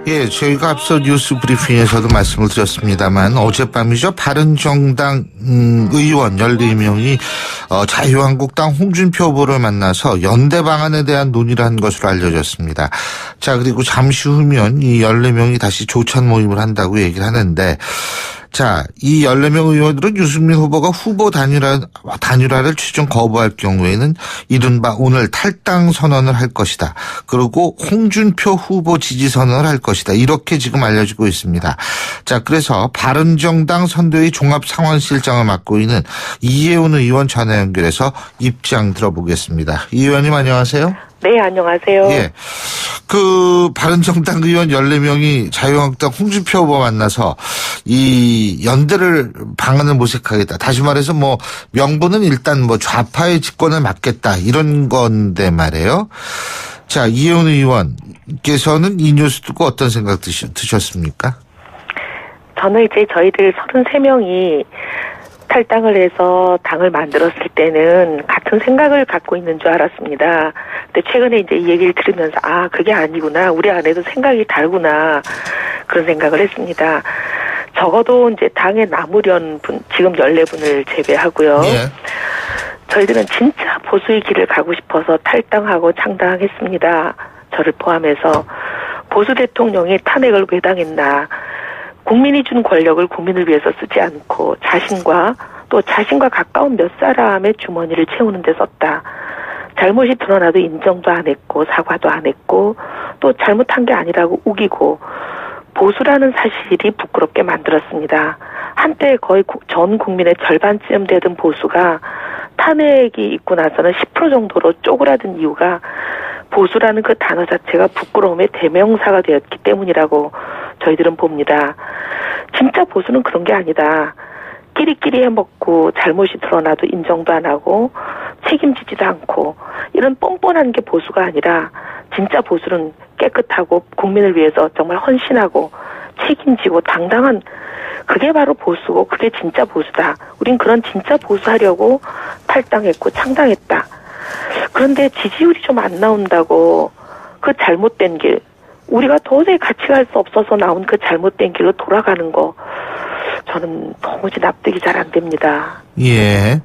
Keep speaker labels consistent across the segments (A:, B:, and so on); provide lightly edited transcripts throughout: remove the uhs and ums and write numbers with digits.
A: 예, 저희가 앞서 뉴스 브리핑에서도 말씀을 드렸습니다만 어젯밤이죠. 바른정당 의원 14명이 자유한국당 홍준표 후보를 만나서 연대 방안에 대한 논의를 한 것으로 알려졌습니다. 자, 그리고 잠시 후면 이 14명이 다시 조찬 모임을 한다고 얘기를 하는데, 자, 이 14명 의원들은 유승민 후보가 후보 단일화를 최종 거부할 경우에는 이른바 오늘 탈당 선언을 할 것이다. 그리고 홍준표 후보 지지 선언을 할 것이다. 이렇게 지금 알려지고 있습니다. 자, 그래서 바른정당 선대위 종합상황실장을 맡고 있는 이혜훈 의원 전화 연결해서 입장 들어보겠습니다. 이 의원님 안녕하세요.
B: 네, 안녕하세요.
A: 예. 바른정당 의원 14명이 자유한국당 홍준표 후보 만나서 이 연대를 방안을 모색하겠다. 다시 말해서 명분은 일단 좌파의 집권을 막겠다. 이런 건데 말이에요. 자, 이혜훈 의원께서는 이 뉴스 듣고 어떤 생각 드셨습니까?
B: 저는 이제 저희들 33명이 탈당을 해서 당을 만들었을 때는 같은 생각을 갖고 있는 줄 알았습니다. 근데 최근에 이제 이 얘기를 들으면서 그게 아니구나. 우리 안에도 생각이 다르구나. 그런 생각을 했습니다. 적어도 이제 당에 남으려는 분, 지금 14분을 제외하고요.
A: 예.
B: 저희들은 진짜 보수의 길을 가고 싶어서 탈당하고 창당했습니다. 저를 포함해서 보수 대통령이 탄핵을 왜 당했나. 국민이 준 권력을 국민을 위해서 쓰지 않고 자신과 가까운 몇 사람의 주머니를 채우는 데 썼다. 잘못이 드러나도 인정도 안 했고 사과도 안 했고 또 잘못한 게 아니라고 우기고 보수라는 사실이 부끄럽게 만들었습니다. 한때 거의 전 국민의 절반쯤 되던 보수가 탄핵이 있고 나서는 10% 정도로 쪼그라든 이유가 보수라는 그 단어 자체가 부끄러움의 대명사가 되었기 때문이라고 저희들은 봅니다. 진짜 보수는 그런 게 아니다. 끼리끼리 해먹고 잘못이 드러나도 인정도 안 하고 책임지지도 않고 이런 뻔뻔한 게 보수가 아니라 진짜 보수는 깨끗하고 국민을 위해서 정말 헌신하고 책임지고 당당한 그게 바로 보수고 그게 진짜 보수다. 우린 그런 진짜 보수하려고 탈당했고 창당했다. 그런데 지지율이 좀 안 나온다고 그 잘못된 길 우리가 도저히 같이 갈 수 없어서 나온 그 잘못된 길로 돌아가는 거 저는 도무지 납득이 잘 안 됩니다.
A: 예.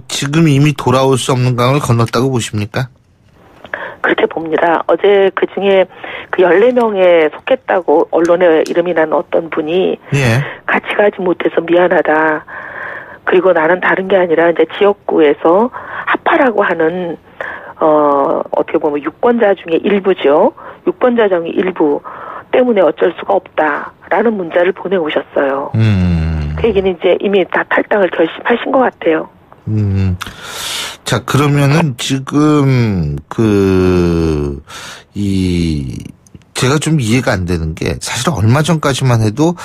A: 지금 이미 돌아올 수 없는 강을 건넜다고 보십니까?
B: 그렇게 봅니다. 어제 그 중에 그 14명에 속했다고 언론에 이름이 난 어떤 분이
A: 예.
B: 같이 가지 못해서 미안하다. 그리고 나는 다른 게 아니라 이제 지역구에서 하파라고 하는 어떻게 보면 유권자 중에 일부죠. 유권자 중에 일부 때문에 어쩔 수가 없다라는 문자를 보내오셨어요. 그 얘기는 이제 이미 다 탈당을 결심하신 것 같아요.
A: 자, 그러면은 지금 제가 좀 이해가 안 되는 게 사실 얼마 전까지만 해도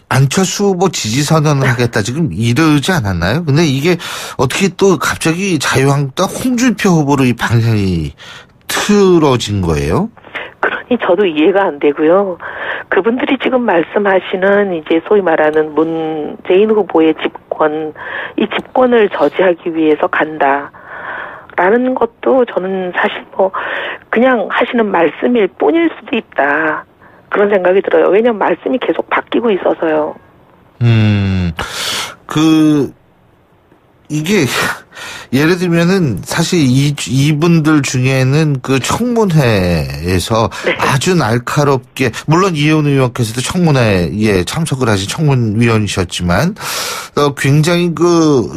A: 안철수 후보 지지 선언을 하겠다 지금 이러지 않았나요? 근데 이게 어떻게 또 갑자기 자유한국당 홍준표 후보로 이 방향이 틀어진 거예요?
B: 그러니 저도 이해가 안 되고요. 그분들이 지금 말씀하시는 이제 소위 말하는 문재인 후보의 이 집권을 저지하기 위해서 간다라는 것도 저는 사실 그냥 하시는 말씀일 뿐일 수도 있다. 그런 생각이 들어요. 왜냐면 말씀이 계속 바뀌고 있어서요.
A: 이게 예를 들면은 사실 이분들 중에는 그 청문회에서
B: 네.
A: 아주 날카롭게 물론 이혜훈 의원께서도 청문회에 참석을 하신 청문위원이셨지만 굉장히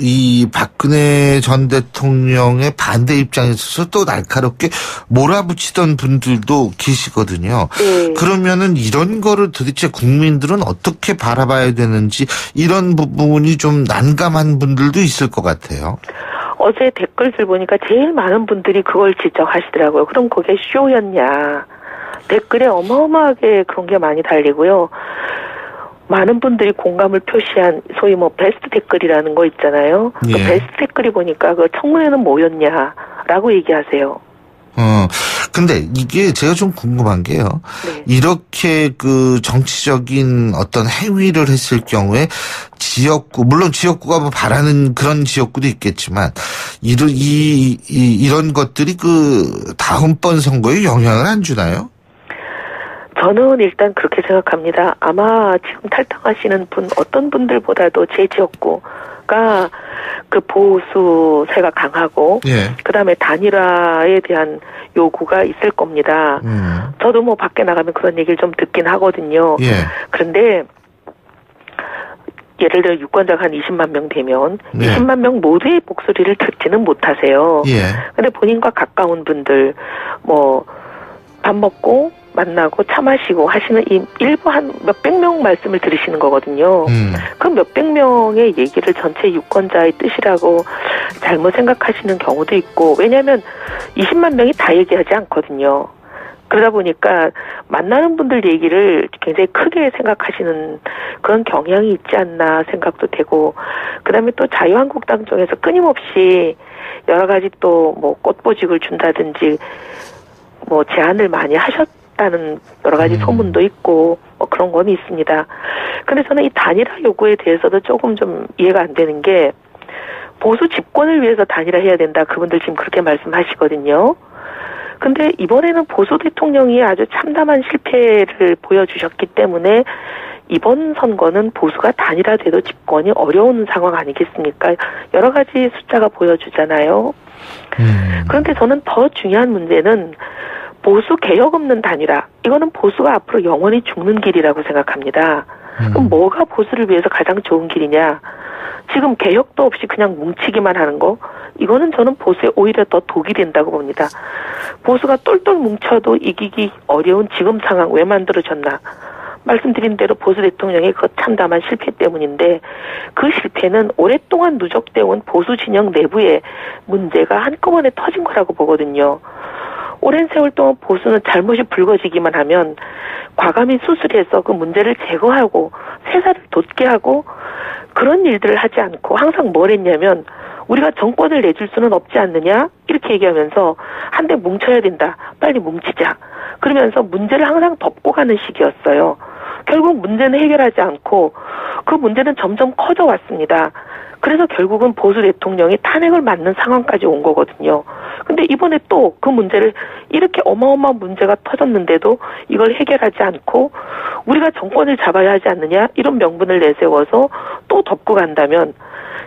A: 이 박근혜 전 대통령의 반대 입장에 있어서 또 날카롭게 몰아붙이던 분들도 계시거든요.
B: 네.
A: 그러면은 이런 거를 도대체 국민들은 어떻게 바라봐야 되는지 이런 부분이 좀 난감한 분들도 있을 것 같아요.
B: 어제 댓글들 보니까 제일 많은 분들이 그걸 지적하시더라고요. 그럼 그게 쇼였냐. 댓글에 어마어마하게 그런 게 많이 달리고요. 많은 분들이 공감을 표시한 소위 베스트 댓글이라는 거 있잖아요.
A: 예.
B: 그 베스트 댓글이 보니까 그 청문회는 뭐였냐라고 얘기하세요.
A: 근데 이게 제가 좀 궁금한 게요.
B: 네.
A: 이렇게 정치적인 어떤 행위를 했을 경우에 물론 지역구가 바라는 그런 지역구도 있겠지만, 이런 것들이 다음번 선거에 영향을 안 주나요?
B: 저는 일단 그렇게 생각합니다. 아마 지금 탈당하시는 분, 어떤 분들보다도 제 지역구가 그 보수세가 강하고,
A: 예.
B: 그 다음에 단일화에 대한 요구가 있을 겁니다. 저도 뭐 밖에 나가면 그런 얘기를 좀 듣긴 하거든요.
A: 예.
B: 그런데, 예를 들어 유권자가 한 20만 명 되면,
A: 예.
B: 20만 명 모두의 목소리를 듣지는 못하세요.
A: 예.
B: 근데 본인과 가까운 분들, 밥 먹고, 만나고 차 마시고 하시는 이 일부 한 몇백 명 말씀을 들으시는 거거든요. 그 몇백 명의 얘기를 전체 유권자의 뜻이라고 잘못 생각하시는 경우도 있고, 왜냐하면 20만 명이 다 얘기하지 않거든요. 그러다 보니까 만나는 분들 얘기를 굉장히 크게 생각하시는 그런 경향이 있지 않나 생각도 되고, 그 다음에 또 자유한국당 쪽에서 끊임없이 여러 가지 또 뭐 꽃보직을 준다든지 뭐 제안을 많이 하셨다는 여러 가지 소문도 있고 뭐 그런 건 있습니다. 근데 저는 이 단일화 요구에 대해서도 조금 좀 이해가 안 되는 게, 보수 집권을 위해서 단일화해야 된다, 그분들 지금 그렇게 말씀하시거든요. 근데 이번에는 보수 대통령이 아주 참담한 실패를 보여주셨기 때문에 이번 선거는 보수가 단일화돼도 집권이 어려운 상황 아니겠습니까? 여러 가지 숫자가 보여주잖아요. 그런데 저는 더 중요한 문제는 보수 개혁 없는 단일화. 이거는 보수가 앞으로 영원히 죽는 길이라고 생각합니다. 그럼 뭐가 보수를 위해서 가장 좋은 길이냐? 지금 개혁도 없이 그냥 뭉치기만 하는 거, 이거는 저는 보수에 오히려 더 독이 된다고 봅니다. 보수가 똘똘 뭉쳐도 이기기 어려운 지금 상황 왜 만들어졌나? 말씀드린 대로 보수 대통령의 그 참담한 실패 때문인데, 그 실패는 오랫동안 누적되어 온 보수 진영 내부의 문제가 한꺼번에 터진 거라고 보거든요. 오랜 세월 동안 보수는 잘못이 불거지기만 하면 과감히 수술해서 그 문제를 제거하고 새살을 돋게 하고, 그런 일들을 하지 않고 항상 뭘 했냐면, 우리가 정권을 내줄 수는 없지 않느냐 이렇게 얘기하면서 한데 뭉쳐야 된다, 빨리 뭉치자, 그러면서 문제를 항상 덮고 가는 식이었어요. 결국 문제는 해결하지 않고 그 문제는 점점 커져 왔습니다. 그래서 결국은 보수 대통령이 탄핵을 맞는 상황까지 온 거거든요. 근데 이번에 또 그 문제를, 이렇게 어마어마한 문제가 터졌는데도 이걸 해결하지 않고 우리가 정권을 잡아야 하지 않느냐 이런 명분을 내세워서 또 덮고 간다면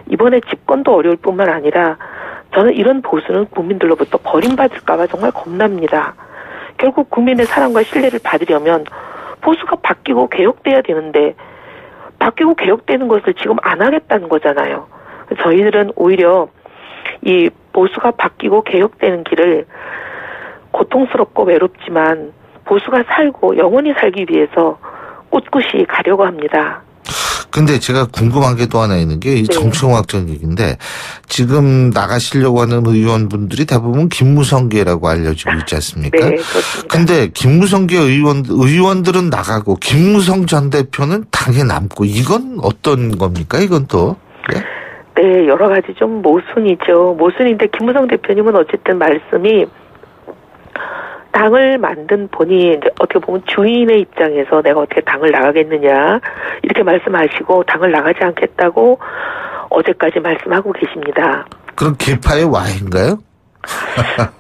B: 이번에 집권도 어려울 뿐만 아니라 저는 이런 보수는 국민들로부터 버림받을까봐 정말 겁납니다. 결국 국민의 사랑과 신뢰를 받으려면 보수가 바뀌고 개혁돼야 되는데, 바뀌고 개혁되는 것을 지금 안 하겠다는 거잖아요. 저희들은 오히려 이 보수가 바뀌고 개혁되는 길을 고통스럽고 외롭지만 보수가 살고 영원히 살기 위해서 꿋꿋이 가려고 합니다.
A: 근데 제가 궁금한 게 또 하나 있는 게, 이
B: 네.
A: 정치공학적 얘기인데, 지금 나가시려고 하는 의원분들이 대부분 김무성계라고 알려지고 있지 않습니까?
B: 네, 그렇습니다.
A: 근데 김무성계 의원들은 나가고 김무성 전 대표는 당에 남고, 이건 어떤 겁니까? 이건 또? 예?
B: 네, 여러 가지 좀 모순이죠. 모순인데 김무성 대표님은 어쨌든 말씀이, 당을 만든 본인, 이제 어떻게 보면 주인의 입장에서 내가 어떻게 당을 나가겠느냐 이렇게 말씀하시고 당을 나가지 않겠다고 어제까지 말씀하고 계십니다.
A: 그럼 계파의 와인가요?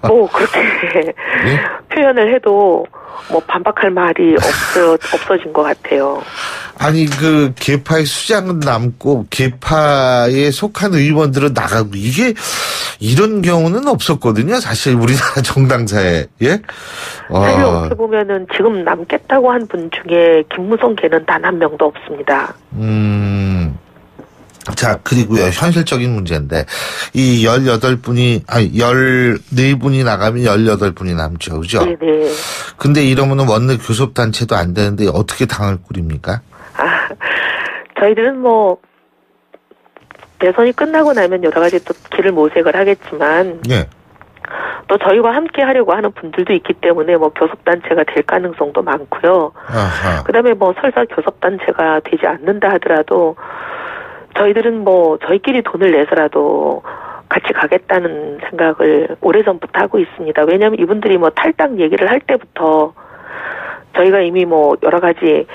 B: 뭐 그렇게
A: 예?
B: 표현을 해도 뭐 반박할 말이 없어진 것 같아요.
A: 아니, 그 계파의 수장은 남고 계파에 속한 의원들은 나가고, 이게 이런 경우는 없었거든요. 사실 우리나라 정당사에. 예?
B: 사실 어떻게 보면은 지금 남겠다고 한 분 중에 김무성 걔는 단 한 명도 없습니다.
A: 자, 그리고요, 현실적인 문제인데, 이 14분이 나가면 18분이 남죠. 그죠?
B: 네네.
A: 근데 이러면은 원내 교섭단체도 안 되는데 어떻게 당을 꾸립니까?
B: 저희들은 뭐, 대선이 끝나고 나면 여러 가지 또 길을 모색을 하겠지만,
A: 예.
B: 또 저희와 함께 하려고 하는 분들도 있기 때문에 뭐 교섭단체가 될 가능성도 많고요.
A: 아하.
B: 그 다음에 뭐 설사 교섭단체가 되지 않는다 하더라도, 저희들은 뭐 저희끼리 돈을 내서라도 같이 가겠다는 생각을 오래전부터 하고 있습니다. 왜냐하면 이분들이 뭐 탈당 얘기를 할 때부터 저희가 이미 뭐 여러 가지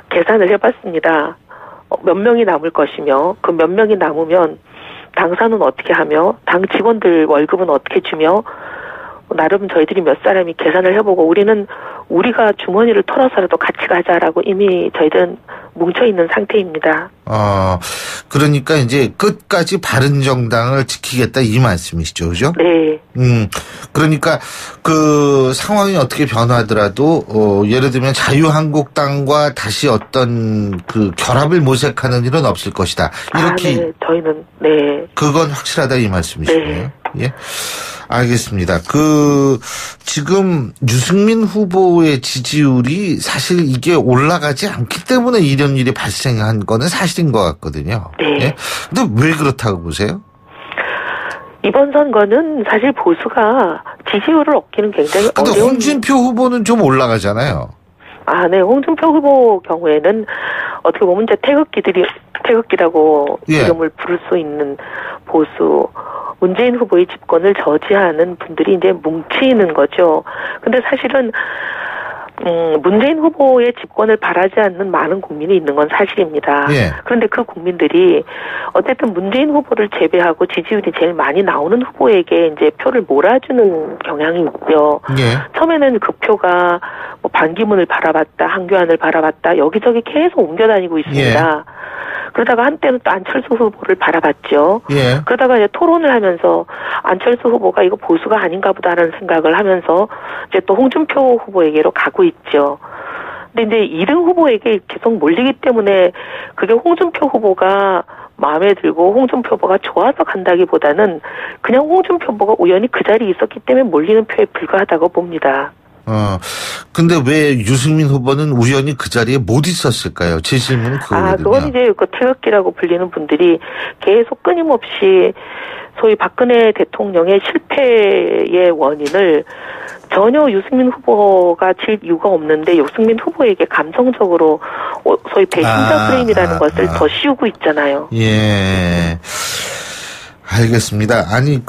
B: 계산을 해봤습니다. 몇 명이 남을 것이며, 그 몇 명이 남으면 당사는 어떻게 하며, 당 직원들 월급은 어떻게 주며, 나름 저희들이 몇 사람이 계산을 해보고, 우리는 우리가 주머니를 털어서라도 같이 가자라고 이미 저희들은 뭉쳐있는 상태입니다.
A: 그러니까 이제 끝까지 바른정당을 지키겠다 이 말씀이시죠, 그죠?
B: 네.
A: 그러니까 그 상황이 어떻게 변하더라도 예를 들면 자유한국당과 다시 어떤 그 결합을 모색하는 일은 없을 것이다. 이렇게
B: 네. 저희는 네.
A: 그건 확실하다 이 말씀이시네요.
B: 네.
A: 예. 알겠습니다. 지금 유승민 후보의 지지율이 사실 이게 올라가지 않기 때문에 이런 일이 발생한 거는 사실인 것 같거든요.
B: 네.
A: 예? 근데 왜 그렇다고 보세요?
B: 이번 선거는 사실 보수가 지지율을 얻기는 굉장히
A: 근데
B: 어려운.
A: 홍준표 후보는 좀 올라가잖아요.
B: 네. 홍준표 후보 경우에는 어떻게 보면 이제 태극기라고
A: 예.
B: 이름을 부를 수 있는 보수, 문재인 후보의 집권을 저지하는 분들이 이제 뭉치는 거죠. 근데 사실은 문재인 후보의 집권을 바라지 않는 많은 국민이 있는 건 사실입니다.
A: 예.
B: 그런데 그 국민들이 어쨌든 문재인 후보를 제외하고 지지율이 제일 많이 나오는 후보에게 이제 표를 몰아주는 경향이 있죠.
A: 예.
B: 처음에는 그 표가 뭐 반기문을 바라봤다, 한교안을 바라봤다, 여기저기 계속 옮겨다니고 있습니다. 그러다가 한때는 또 안철수 후보를 바라봤죠.
A: 예.
B: 그러다가 이제 토론을 하면서 안철수 후보가 이거 보수가 아닌가 보다라는 생각을 하면서 이제 또 홍준표 후보에게로 가고 있죠. 근데 이제 2등 후보에게 계속 몰리기 때문에 그게 홍준표 후보가 마음에 들고 홍준표 후보가 좋아서 간다기보다는 그냥 홍준표 후보가 우연히 그 자리에 있었기 때문에 몰리는 표에 불과하다고 봅니다.
A: 근데 왜 유승민 후보는 우연히 그 자리에 못 있었을까요? 제 질문은 그거거든요.
B: 그건 이제 그 태극기라고 불리는 분들이 계속 끊임없이 소위 박근혜 대통령의 실패의 원인을 전혀 유승민 후보가 질 이유가 없는데 유승민 후보에게 감정적으로 소위 배신자 프레임이라는 것을 더 씌우고 있잖아요.
A: 예. 알겠습니다. 아니,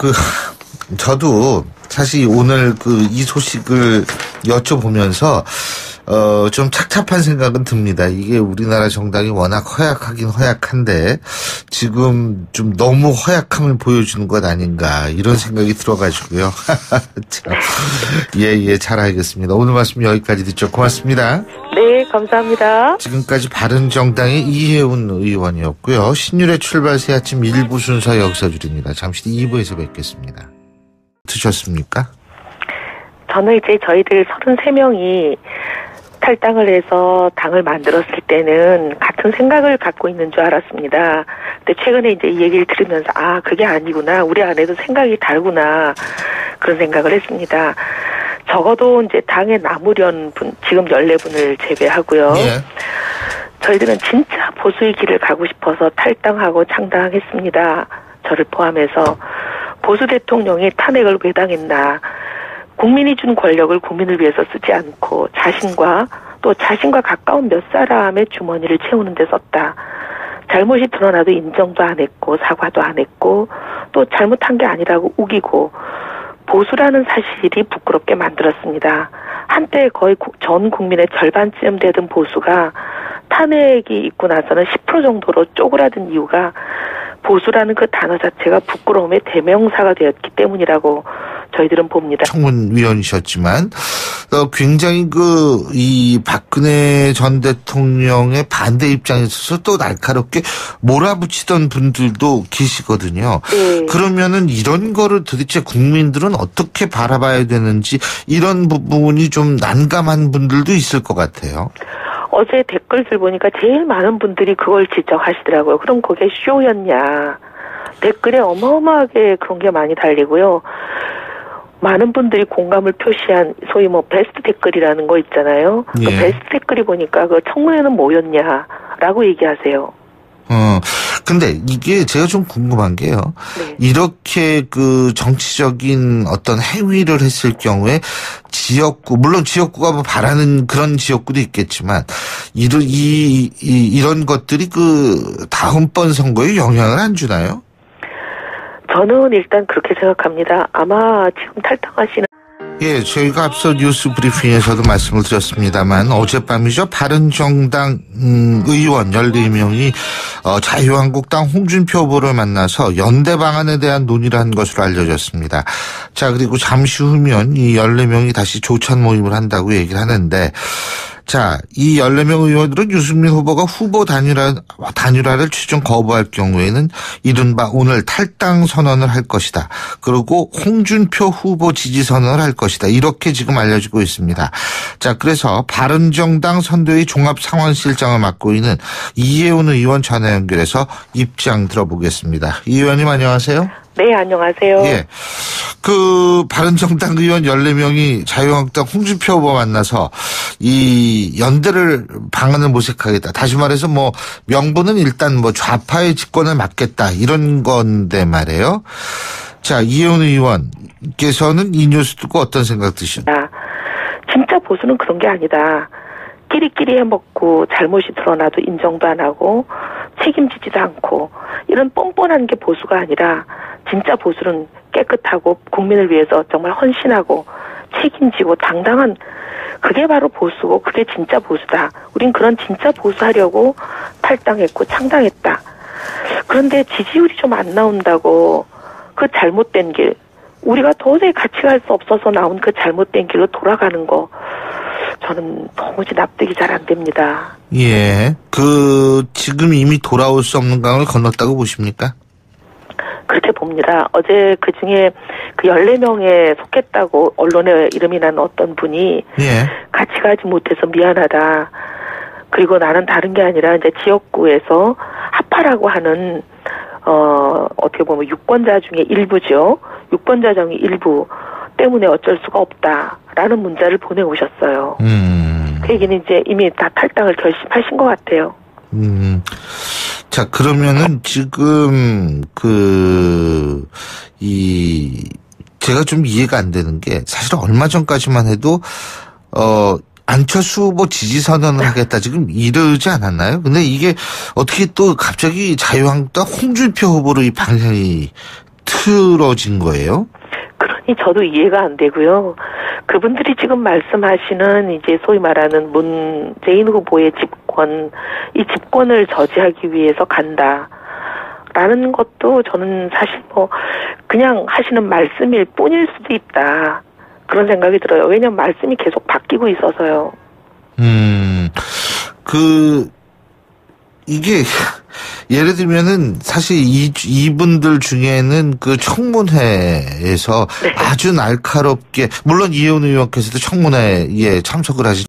A: 저도 사실 오늘 이 소식을 여쭤보면서, 좀 착잡한 생각은 듭니다. 이게 우리나라 정당이 워낙 허약하긴 허약한데, 지금 좀 너무 허약함을 보여주는 것 아닌가, 이런 생각이 들어가지고요. 참. 예, 잘 알겠습니다. 오늘 말씀 여기까지 듣죠. 고맙습니다.
B: 네, 감사합니다.
A: 지금까지 바른정당의 이혜훈 의원이었고요. 신율의 출발 새 아침 1부 순서 여기서 줄입니다. 잠시 뒤 2부에서 뵙겠습니다. 드셨습니까?
B: 저는 이제 저희들 33명이 탈당을 해서 당을 만들었을 때는 같은 생각을 갖고 있는 줄 알았습니다. 근데 최근에 이제 이 얘기를 들으면서 그게 아니구나. 우리 안에도 생각이 다르구나. 그런 생각을 했습니다. 적어도 이제 당에 남으려는 분, 지금 14분을 제외하고요.
A: 예.
B: 저희들은 진짜 보수의 길을 가고 싶어서 탈당하고 창당했습니다. 저를 포함해서 보수 대통령이 탄핵을 왜 당했나. 국민이 준 권력을 국민을 위해서 쓰지 않고 자신과 가까운 몇 사람의 주머니를 채우는 데 썼다. 잘못이 드러나도 인정도 안 했고 사과도 안 했고 또 잘못한 게 아니라고 우기고 보수라는 사실이 부끄럽게 만들었습니다. 한때 거의 전 국민의 절반쯤 되던 보수가 탄핵이 있고 나서는 10% 정도로 쪼그라든 이유가 보수라는 그 단어 자체가 부끄러움의 대명사가 되었기 때문이라고 저희들은 봅니다.
A: 청문위원이셨지만 굉장히 이 박근혜 전 대통령의 반대 입장에 있어서 또 날카롭게 몰아붙이던 분들도 계시거든요.
B: 네.
A: 그러면은 이런 거를 도대체 국민들은 어떻게 바라봐야 되는지 이런 부분이 좀 난감한 분들도 있을 것 같아요.
B: 어제 댓글들 보니까 제일 많은 분들이 그걸 지적하시더라고요. 그럼 그게 쇼였냐. 댓글에 어마어마하게 그런 게 많이 달리고요. 많은 분들이 공감을 표시한 소위 베스트 댓글이라는 거 있잖아요.
A: 예.
B: 그 베스트 댓글이 보니까 그 청문회는 뭐였냐라고 얘기하세요.
A: 근데 이게 제가 좀 궁금한 게요.
B: 네.
A: 이렇게 정치적인 어떤 행위를 했을 경우에 물론 지역구가 바라는 그런 지역구도 있겠지만, 이런 것들이 다음번 선거에 영향을 안 주나요?
B: 저는 일단 그렇게 생각합니다. 아마 지금 탈당하시는
A: 예, 저희가 앞서 뉴스 브리핑에서도 말씀을 드렸습니다만 어젯밤이죠. 바른정당 의원 14명이 자유한국당 홍준표 후보를 만나서 연대 방안에 대한 논의를 한 것으로 알려졌습니다. 자, 그리고 잠시 후면 이 14명이 다시 조찬 모임을 한다고 얘기를 하는데, 자, 이 14명 의원들은 유승민 후보가 후보 단일화를 최종 거부할 경우에는 이른바 오늘 탈당 선언을 할 것이다. 그리고 홍준표 후보 지지 선언을 할 것이다. 이렇게 지금 알려지고 있습니다. 자, 그래서 바른정당 선대위 종합상황실장을 맡고 있는 이혜훈 의원 전화 연결해서 입장 들어보겠습니다. 이 의원님 안녕하세요.
B: 네, 안녕하세요.
A: 예. 바른정당 의원 14명이 자유한국당 홍준표 후보 만나서 이 연대를 방안을 모색하겠다. 다시 말해서 명분은 일단 좌파의 집권을 막겠다. 이런 건데 말이에요. 자, 이혜훈 의원께서는 이 뉴스 듣고 어떤 생각 드시나요?
B: 진짜 보수는 그런 게 아니다. 끼리끼리 해먹고 잘못이 드러나도 인정도 안 하고 책임지지도 않고 이런 뻔뻔한 게 보수가 아니라 진짜 보수는 깨끗하고 국민을 위해서 정말 헌신하고 책임지고 당당한 그게 바로 보수고 그게 진짜 보수다. 우린 그런 진짜 보수하려고 탈당했고 창당했다. 그런데 지지율이 좀 안 나온다고 그 잘못된 길, 우리가 도저히 같이 갈 수 없어서 나온 그 잘못된 길로 돌아가는 거 저는 도무지 납득이 잘 안 됩니다.
A: 예. 지금 이미 돌아올 수 없는 강을 건넜다고 보십니까?
B: 그렇게 봅니다. 어제 그 중에 그 14명에 속했다고 언론에 이름이 난 어떤 분이
A: 예.
B: 같이 가지 못해서 미안하다. 그리고 나는 다른 게 아니라 이제 지역구에서 합하라고 하는 어떻게 보면 유권자 중에 일부죠. 유권자 중에 일부 때문에 어쩔 수가 없다라는 문자를 보내오셨어요. 그 얘기는 이제 이미 다 탈당을 결심하신 것 같아요.
A: 자, 그러면은 지금 제가 좀 이해가 안 되는 게 사실 얼마 전까지만 해도 안철수 후보 지지 선언을 하겠다 지금 이러지 않았나요? 근데 이게 어떻게 또 갑자기 자유한국당 홍준표 후보로 이 방향이 틀어진 거예요?
B: 그러니 저도 이해가 안 되고요. 그분들이 지금 말씀하시는 이제 소위 말하는 문재인 후보의 집권, 이 집권을 저지하기 위해서 간다라는 것도 저는 사실 그냥 하시는 말씀일 뿐일 수도 있다. 그런 생각이 들어요. 왜냐면 말씀이 계속 바뀌고 있어서요.
A: 이게 예를 들면은 사실 이분들 중에는 그 청문회에서 네. 아주 날카롭게 물론 이혜훈 의원께서도 청문회에 참석을 하신